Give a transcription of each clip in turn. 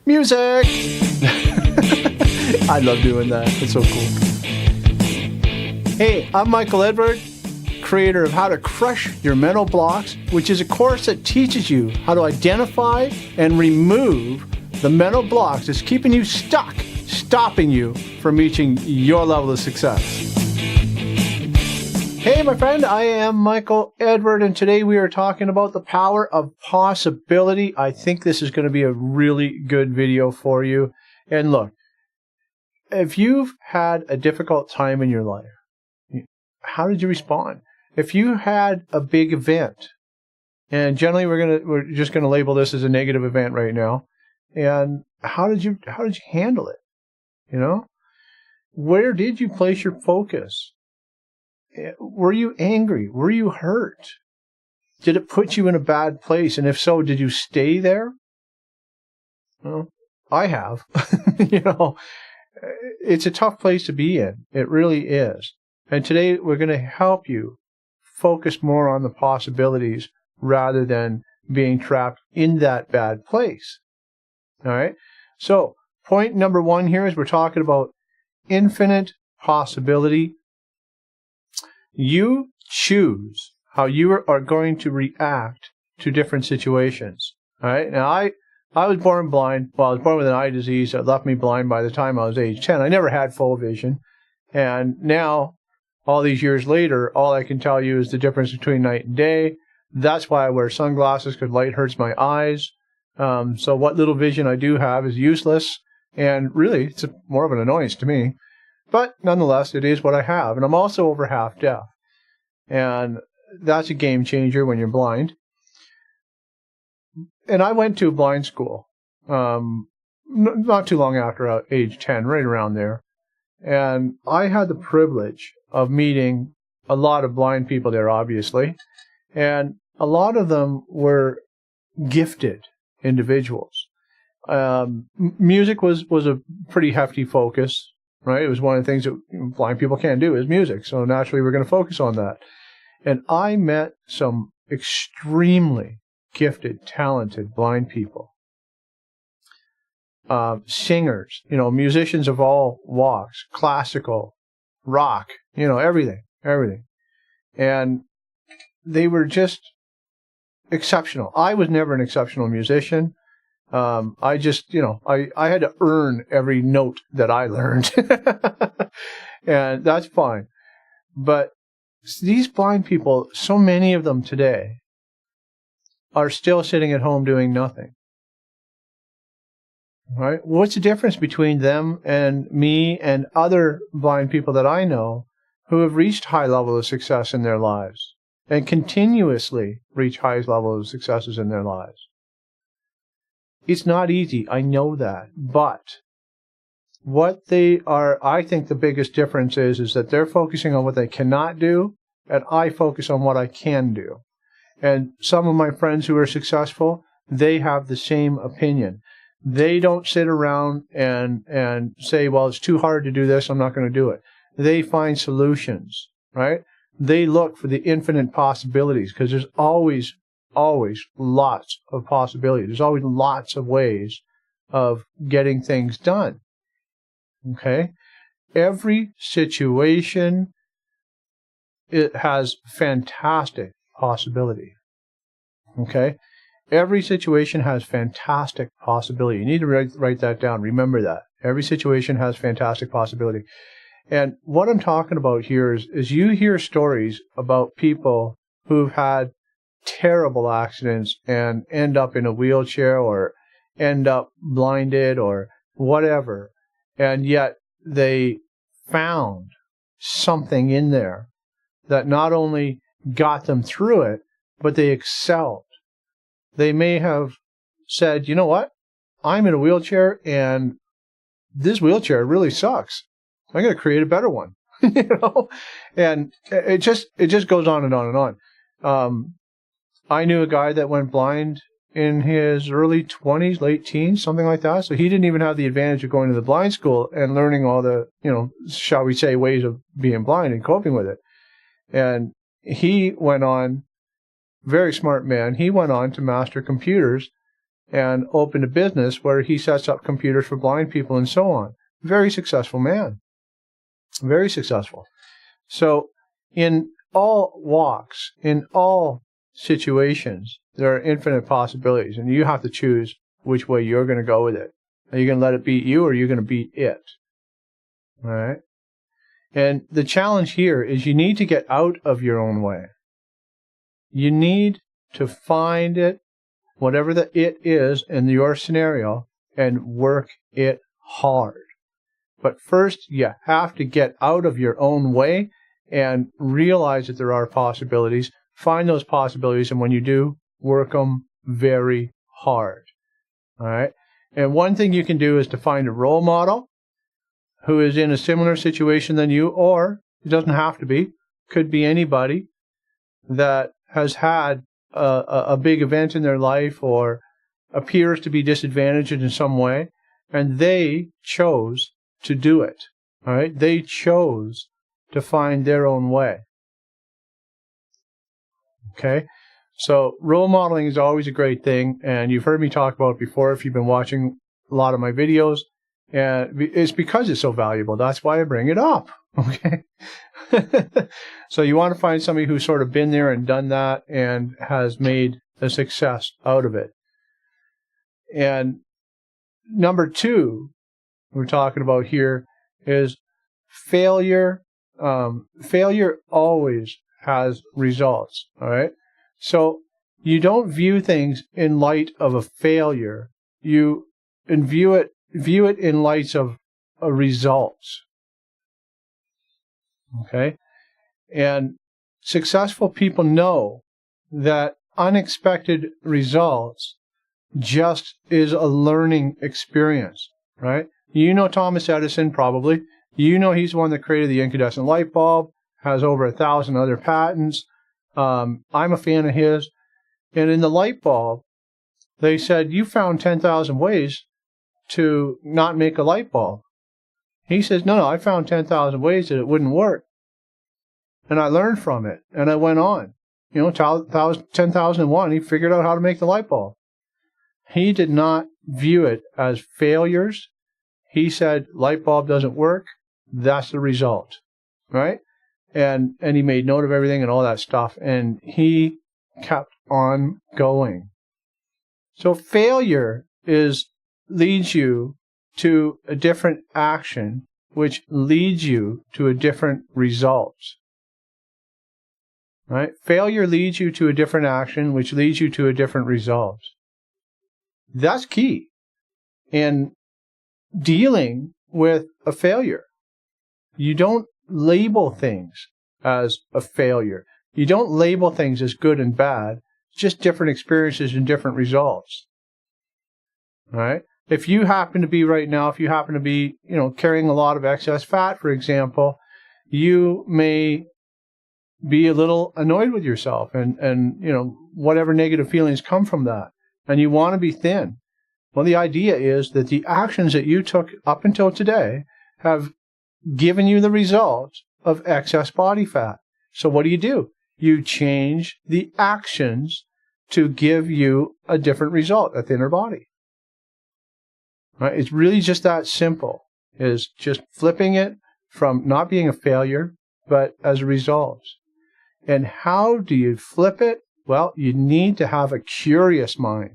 Music! I love doing that. It's so cool. Hey, I'm Michael Edward, creator of How to Crush Your Mental Blocks, which is a course that teaches you how to identify and remove the mental blocks that's keeping you stuck, stopping you from reaching your level of success. Hey, my friend, I am Michael Edward, and today we are talking about the power of possibility. I think this is going to be a really good video for you. And look, if you've had a difficult time in your life, how did you respond? If you had a big event, and generally we're just gonna label this as a negative event right now, and how did you handle it? You know, where did you place your focus? Were you angry? Were you hurt? Did it put you in a bad place? And if so, did you stay there? Well, I have. You know, it's a tough place to be in. It really is. And today we're going to help you focus more on the possibilities rather than being trapped in that bad place. All right. So point number one here is we're talking about infinite possibility. You choose how you are going to react to different situations. All right. Now, I was born blind. Well, I was born with an eye disease that left me blind by the time I was age 10. I never had full vision. And now, all these years later, all I can tell you is the difference between night and day. That's why I wear sunglasses, because light hurts my eyes. So what little vision I do have is useless. And really, it's more of an annoyance to me. But nonetheless, it is what I have. And I'm also over half deaf. And that's a game changer when you're blind. And I went to a blind school not too long after age 10, right around there. And I had the privilege of meeting a lot of blind people there, obviously. And a lot of them were gifted individuals. Music was a pretty hefty focus. Right? It was one of the things that blind people can't do is music. So naturally, we're going to focus on that. And I met some extremely gifted, talented blind people. Singers, musicians of all walks, classical, rock, everything. And they were just exceptional. I was never an exceptional musician. I just, I had to earn every note that I learned. And that's fine. But these blind people, so many of them today, are still sitting at home doing nothing. Right? What's the difference between them and me and other blind people that I know who have reached high levels of success in their lives and continuously reach high levels of successes in their lives? It's not easy, I know that, but what they are, I think the biggest difference is that they're focusing on what they cannot do, and I focus on what I can do. And some of my friends who are successful, they have the same opinion. They don't sit around and say, well, it's too hard to do this, I'm not going to do it. They find solutions, right? They look for the infinite possibilities, because there's always lots of possibilities. There's always lots of ways of getting things done. Okay? Every situation, it has fantastic possibility. Okay? Every situation has fantastic possibility. You need to write that down. Remember that. Every situation has fantastic possibility. And what I'm talking about here is you hear stories about people who've had terrible accidents and end up in a wheelchair or end up blinded or whatever, and yet they found something in there that not only got them through it, but they excelled. They may have said, you know what, I'm in a wheelchair and this wheelchair really sucks. I'm going to create a better one. And it just goes on and on and on. I knew a guy that went blind in his early 20s, late teens, something like that. So he didn't even have the advantage of going to the blind school and learning all the, shall we say, ways of being blind and coping with it. And he went on, very smart man, he went on to master computers and opened a business where he sets up computers for blind people and so on. Very successful man. Very successful. So in all walks, in all situations, there are infinite possibilities, and you have to choose which way you're going to go with it. Are you going to let it beat you, or are you going to beat it? All right? And the challenge here is you need to get out of your own way. You need to find it, whatever the it is in your scenario, and work it hard. But first, you have to get out of your own way and realize that there are possibilities. Find those possibilities, and when you do, work them very hard. All right? And one thing you can do is to find a role model who is in a similar situation than you, or it doesn't have to be, could be anybody that has had a big event in their life or appears to be disadvantaged in some way, and they chose to do it. All right? They chose to find their own way. Okay? So role modeling is always a great thing, and you've heard me talk about it before if you've been watching a lot of my videos, and it's because it's so valuable. That's why I bring it up. Okay? So you want to find somebody who's sort of been there and done that and has made a success out of it. And number 2 we're talking about here is failure. Failure always has results. All right? So you don't view things in light of a failure. You view it in light of a results. Okay? And successful people know that unexpected results just is a learning experience, right? You know Thomas Edison, probably. You know he's the one that created the incandescent light bulb, has over 1,000 other patents. I'm a fan of his. And in the light bulb, they said, you found 10,000 ways to not make a light bulb. He says, no, I found 10,000 ways that it wouldn't work. And I learned from it, and I went on. 10,001, he figured out how to make the light bulb. He did not view it as failures. He said, light bulb doesn't work. That's the result, right? And he made note of everything and all that stuff, and he kept on going. So failure leads you to a different action, which leads you to a different result. Right? Failure leads you to a different action, which leads you to a different result. That's key in dealing with a failure. You don't label things as a failure. You don't label things as good and bad, just different experiences and different results. All right? If you happen to be right now, carrying a lot of excess fat, for example, you may be a little annoyed with yourself and whatever negative feelings come from that. And you want to be thin. Well, the idea is that the actions that you took up until today have given you the result of excess body fat. So what do? You change the actions to give you a different result, a thinner body. Right? It's really just that simple, is just flipping it from not being a failure, but as a result. And how do you flip it? Well, you need to have a curious mind.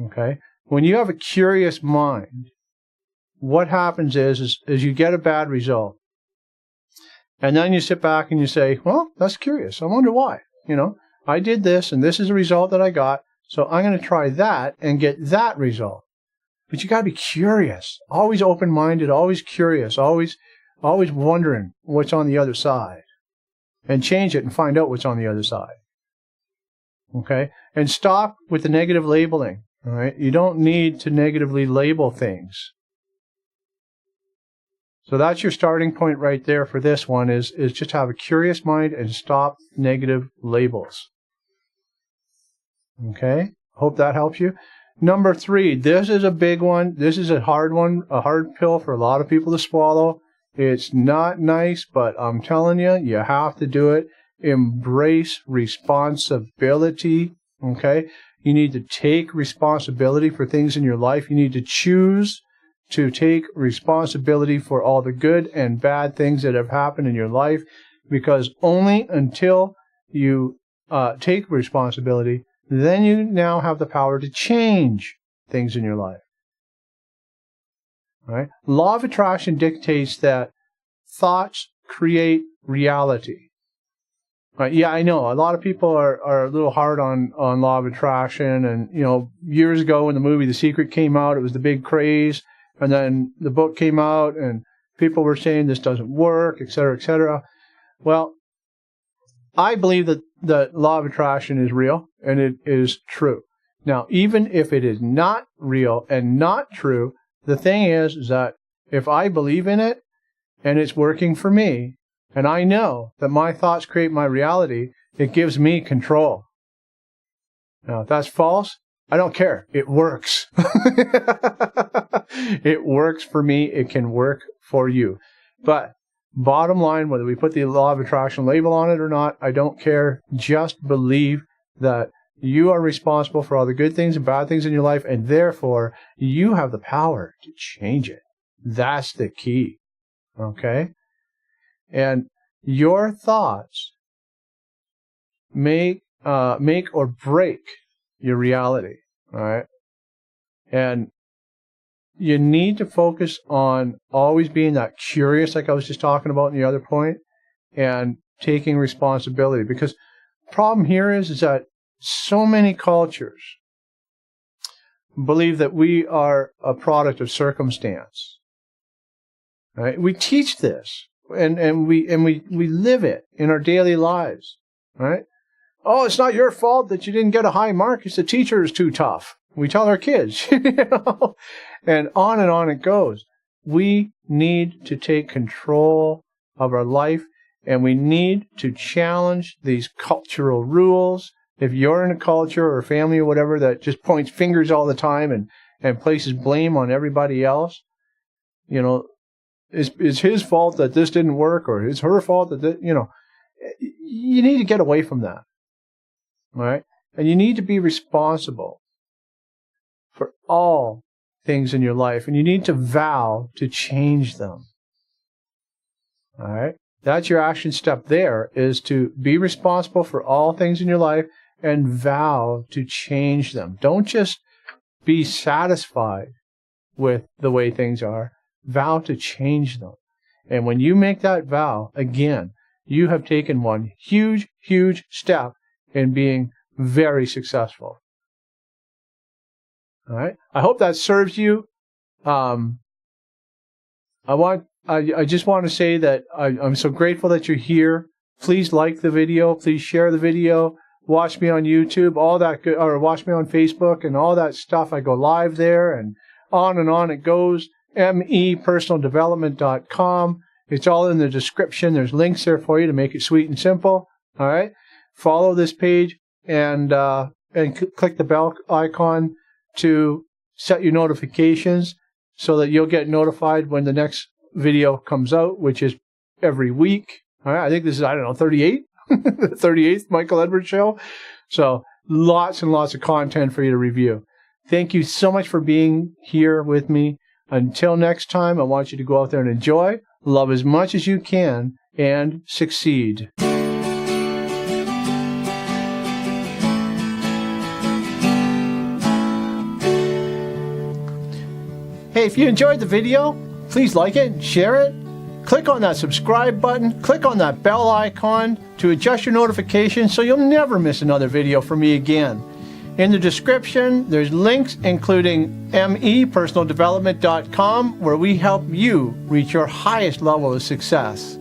Okay? When you have a curious mind, what happens is you get a bad result. And then you sit back and you say, well, that's curious. I wonder why. I did this and this is the result that I got. So I'm going to try that and get that result. But you got to be curious, always open-minded, always curious, always wondering what's on the other side. And change it and find out what's on the other side. Okay? And stop with the negative labeling. All right? You don't need to negatively label things. So that's your starting point right there for this one, is just have a curious mind and stop negative labels. Okay? Hope that helps you. Number 3, this is a big one. This is a hard one, a hard pill for a lot of people to swallow. It's not nice, but I'm telling you, you have to do it. Embrace responsibility. Okay? You need to take responsibility for things in your life. You need to choose to take responsibility for all the good and bad things that have happened in your life, because only until you take responsibility, then you now have the power to change things in your life. All right? Law of attraction dictates that thoughts create reality. Right? Yeah, I know. A lot of people are a little hard on law of attraction. And, years ago when the movie The Secret came out, it was the big craze. And then the book came out and people were saying this doesn't work, et cetera, et cetera. Well, I believe that the law of attraction is real and it is true. Now, even if it is not real and not true, the thing is that if I believe in it and it's working for me, and I know that my thoughts create my reality, it gives me control. Now, if that's false, I don't care. It works. It works for me. It can work for you. But bottom line, whether we put the law of attraction label on it or not, I don't care. Just believe that you are responsible for all the good things and bad things in your life, and therefore you have the power to change it. That's the key. Okay? And your thoughts make or break your reality. All right? And you need to focus on always being that curious, like I was just talking about in the other point, and taking responsibility. Because the problem here is that so many cultures believe that we are a product of circumstance. Right? We teach this, and we live it in our daily lives. Right? Oh, it's not your fault that you didn't get a high mark. It's the teacher is too tough. We tell our kids, and on it goes. We need to take control of our life, and we need to challenge these cultural rules. If you're in a culture or a family or whatever that just points fingers all the time and places blame on everybody else, it's his fault that this didn't work, or it's her fault that you need to get away from that. All right? And you need to be responsible for all things in your life, and you need to vow to change them. All right? That's your action step there, is to be responsible for all things in your life and vow to change them. Don't just be satisfied with the way things are. Vow to change them. And when you make that vow, again, you have taken one huge, huge step in being very successful. All right. I hope that serves you. I just want to say that I'm so grateful that you're here. Please like the video. Please share the video. Watch me on YouTube, all that good, or watch me on Facebook and all that stuff. I go live there, and on it goes. mepersonaldevelopment.com. It's all in the description. There's links there for you to make it sweet and simple. All right. Follow this page and click the bell icon to set your notifications so that you'll get notified when the next video comes out, which is every week. All right, I think this is, 38? The 38th Michael Edward Show. So lots and lots of content for you to review. Thank you so much for being here with me. Until next time, I want you to go out there and enjoy, love as much as you can, and succeed. Hey, if you enjoyed the video, please like it, share it, click on that subscribe button, click on that bell icon to adjust your notifications so you'll never miss another video from me again. In the description, there's links including mepersonaldevelopment.com, where we help you reach your highest level of success.